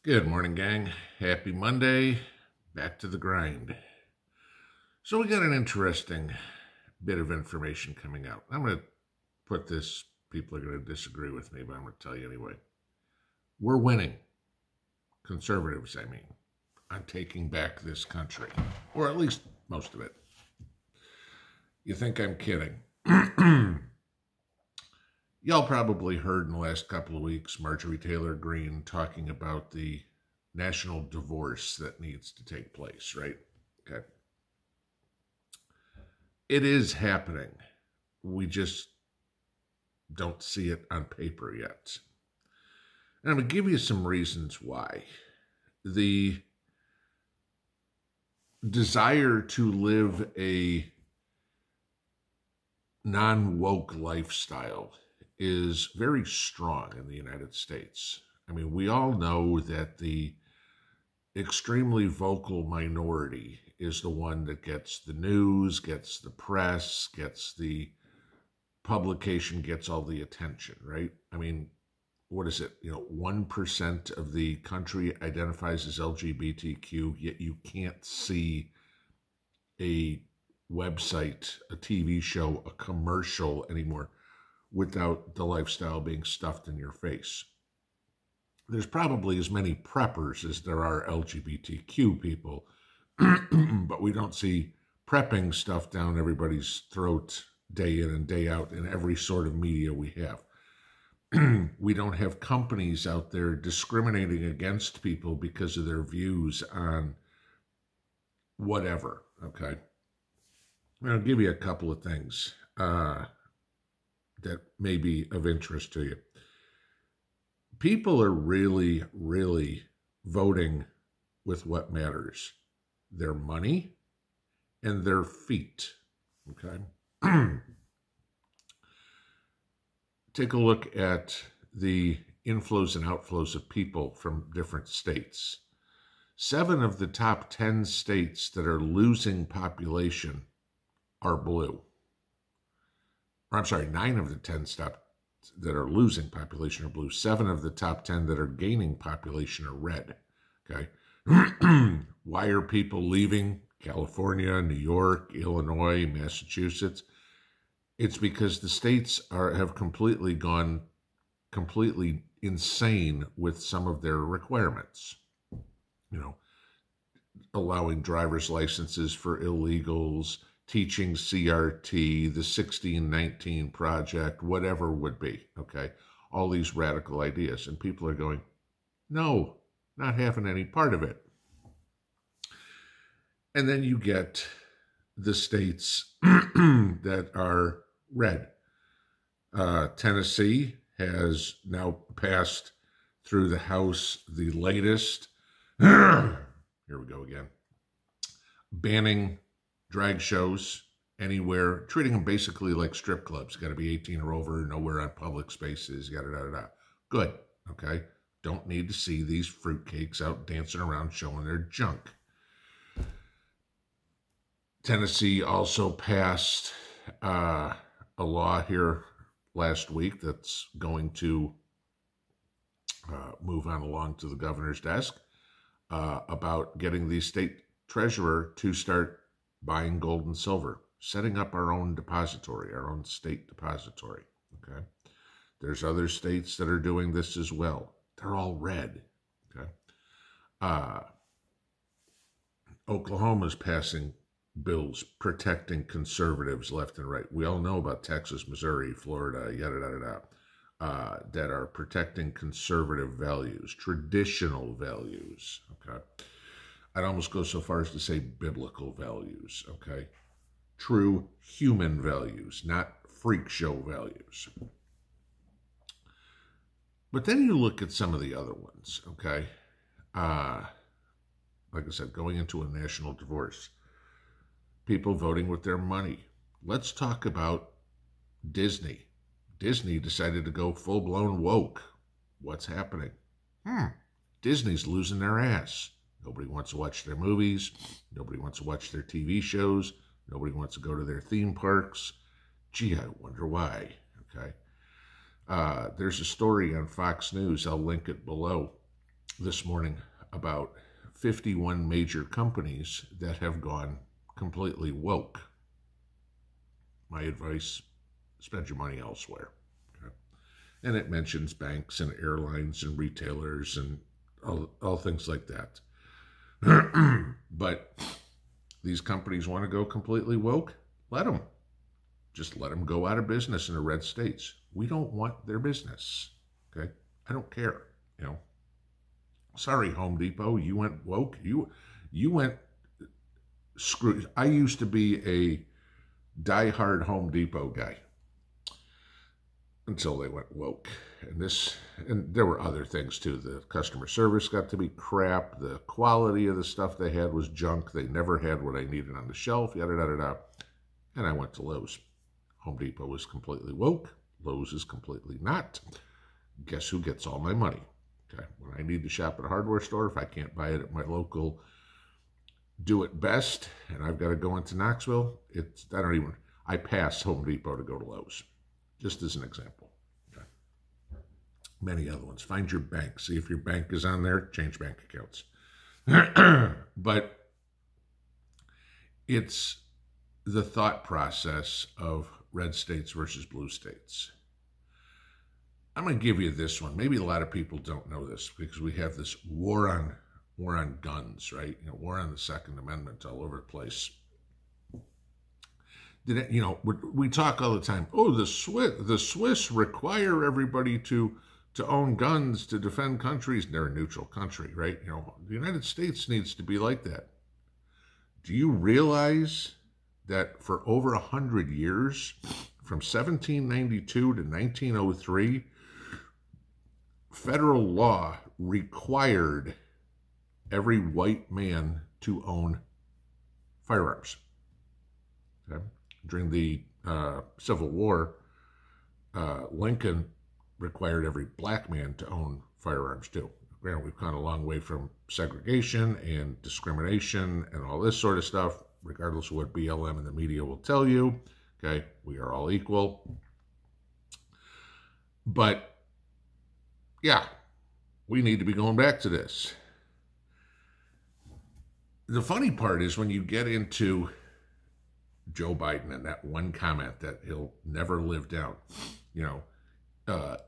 Good morning, gang. Happy Monday. Back to the grind. So, we got an interesting bit of information coming out. I'm going to put this, people are going to disagree with me, but I'm going to tell you anyway. We're winning. Conservatives, I mean, on taking back this country, or at least most of it. You think I'm kidding? Y'all probably heard in the last couple of weeks Marjorie Taylor Greene talking about the national divorce that needs to take place, right? Okay. It is happening. We just don't see it on paper yet. And I'm going to give you some reasons why. The desire to live a non-woke lifestyle is very strong in the United States. I mean, we all know that the extremely vocal minority is the one that gets the news, gets the press, gets the publication, gets all the attention, right? I mean, what is it? 1% of the country identifies as LGBTQ, yet you can't see a website, a TV show, a commercial anymore without the lifestyle being stuffed in your face. There's probably as many preppers as there are LGBTQ people, but we don't see prepping stuff down everybody's throat day in and day out in every sort of media we have. We don't have companies out there discriminating against people because of their views on whatever, okay? I'll give you a couple of things that may be of interest to you. People are really, really voting with what matters: their money and their feet, okay? Take a look at the inflows and outflows of people from different states. 7 of the top 10 states that are losing population are blue. Or, I'm sorry, 9 of the 10 that are losing population are blue. 7 of the top 10 that are gaining population are red. Okay. Why are people leaving California, New York, Illinois, Massachusetts? It's because the states have gone completely insane with some of their requirements. Allowing driver's licenses for illegals, teaching CRT, the 1619 project, whatever would be, okay? All these radical ideas. And people are going, no, not having any part of it. And then you get the states that are red. Tennessee has now passed through the House the latest, here we go again, banning drag shows anywhere, treating them basically like strip clubs. Got to be 18 or over, nowhere on public spaces, yada, yada, yada. Good, okay? Don't need to see these fruitcakes out dancing around showing their junk. Tennessee also passed a law here last week that's going to move on along to the governor's desk about getting the state treasurer to start buying gold and silver, setting up our own depository, our own state depository, okay? There's other states that are doing this as well. They're all red, okay? Oklahoma's passing bills protecting conservatives left and right. We all know about Texas, Missouri, Florida, yada, yada, yada, that are protecting conservative values, traditional values, okay? I'd almost go so far as to say biblical values, okay? True human values, not freak show values. But then you look at some of the other ones, okay? Like I said, going into a national divorce. People voting with their money. Let's talk about Disney. Disney decided to go full-blown woke. What's happening? Disney's losing their ass. Nobody wants to watch their movies. Nobody wants to watch their TV shows. Nobody wants to go to their theme parks. Gee, I wonder why, okay? There's a story on Fox News. I'll link it below. this morning about 51 major companies that have gone completely woke. My advice, spend your money elsewhere. Okay? And it mentions banks and airlines and retailers and all things like that. But these companies want to go completely woke, let them. Just let them go out of business in the red states. We don't want their business. Okay? I don't care. You know. Sorry, Home Depot, you went woke. You went screwed. I used to be a diehard Home Depot guy until they went woke. And there were other things too. The customer service got to be crap. The quality of the stuff they had was junk. They never had what I needed on the shelf. Yada yada yada. And I went to Lowe's. Home Depot was completely woke. Lowe's is completely not. Guess who gets all my money? Okay. When I need to shop at a hardware store, if I can't buy it at my local Do It Best, and I've got to go into Knoxville, I pass Home Depot to go to Lowe's, just as an example. Okay. Many other ones. Find your bank. See if your bank is on there. Change bank accounts. But it's the thought process of red states versus blue states. I'm going to give you this one. Maybe a lot of people don't know this because we have this war on guns, right? War on the Second Amendment all over the place. We talk all the time. Oh, the Swiss require everybody to own guns to defend countries. They're a neutral country, right? The United States needs to be like that. Do you realize that for over 100 years, from 1792 to 1903, federal law required every white man to own firearms? Okay? During the Civil War, Lincoln required every black man to own firearms too. We've gone a long way from segregation and discrimination and all this sort of stuff, regardless of what BLM and the media will tell you. Okay, we are all equal. But yeah, we need to be going back to this. The funny part is when you get into Joe Biden and that one comment that he'll never live down.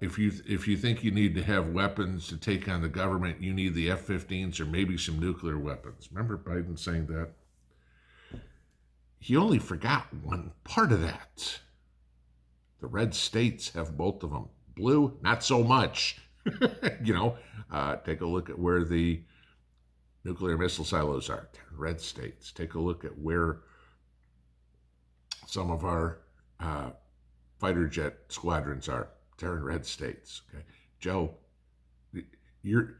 If you think you need to have weapons to take on the government, you need the F-15s or maybe some nuclear weapons. Remember Biden saying that? He only forgot one part of that. The red states have both of them. Blue, not so much. Take a look at where the nuclear missile silos are. Red states. Take a look at where some of our fighter jet squadrons are. They're in red states. Okay, Joe, you're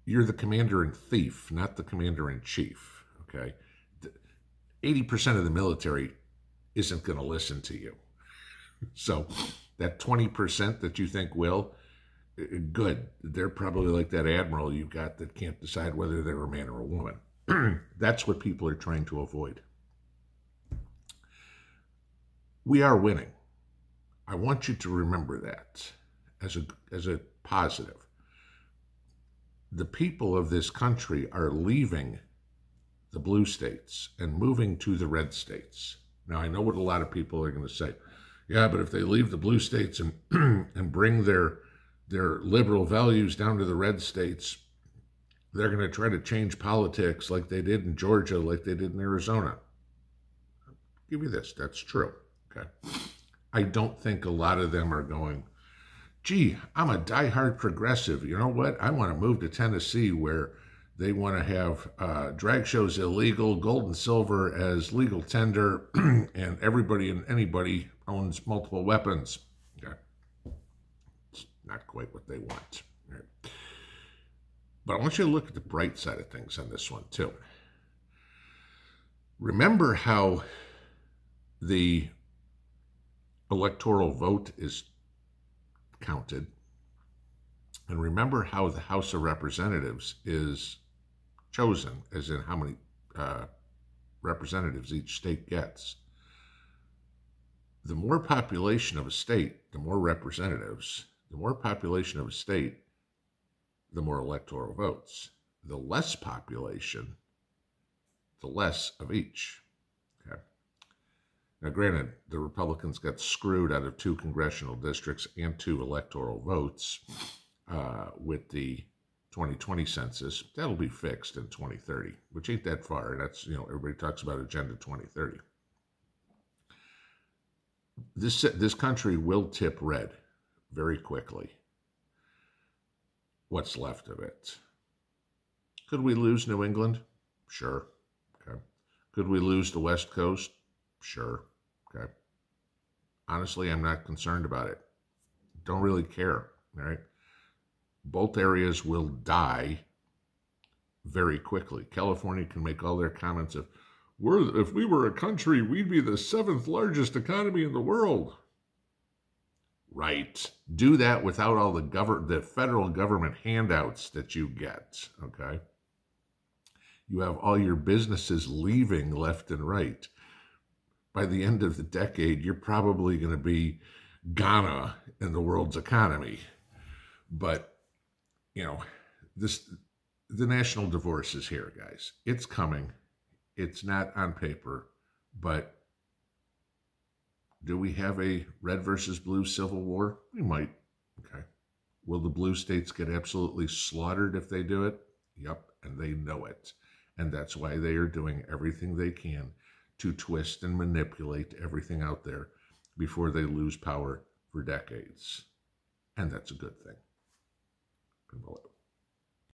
the commander in chief, not the commander in chief. Okay, 80% of the military isn't going to listen to you. So that 20% that you think will, good. They're probably like that admiral you got that can't decide whether they're a man or a woman. That's what people are trying to avoid. We are winning. I want you to remember that as a positive. The people of this country are leaving the blue states and moving to the red states. Now, I know what a lot of people are going to say. Yeah, but if they leave the blue states and and bring their liberal values down to the red states, they're going to try to change politics like they did in Georgia, like they did in Arizona. I'll give you this. That's true. Okay. I don't think a lot of them are going, gee, I'm a diehard progressive. You know what? I want to move to Tennessee where they want to have drag shows illegal, gold and silver as legal tender, and everybody and anybody owns multiple weapons. Okay. It's not quite what they want. Right. But I want you to look at the bright side of things on this one, too. Remember how the electoral vote is counted, and remember how the House of Representatives is chosen, as in how many representatives each state gets. The more population of a state, the more representatives. The more population of a state, the more electoral votes. The less population, the less of each. Okay. Now, granted, the Republicans got screwed out of 2 congressional districts and 2 electoral votes with the 2020 census. That'll be fixed in 2030, which ain't that far. That's, everybody talks about Agenda 2030. This country will tip red very quickly. What's left of it? Could we lose New England? Sure. Okay. Could we lose the West Coast? Sure. Okay. Honestly, I'm not concerned about it. Don't really care. All right. Both areas will die very quickly. California can make all their comments of, if we were a country, we'd be the 7th largest economy in the world. Right. Do that without all the federal government handouts that you get, okay? You have all your businesses leaving left and right. By the end of the decade, you're probably going to be Ghana in the world's economy. But, the national divorce is here, guys. It's coming. It's not on paper, but do we have a red versus blue civil war? We might. Okay. Will the blue states get absolutely slaughtered if they do it? Yep, and they know it. And that's why they are doing everything they can to twist and manipulate everything out there before they lose power for decades. And that's a good thing.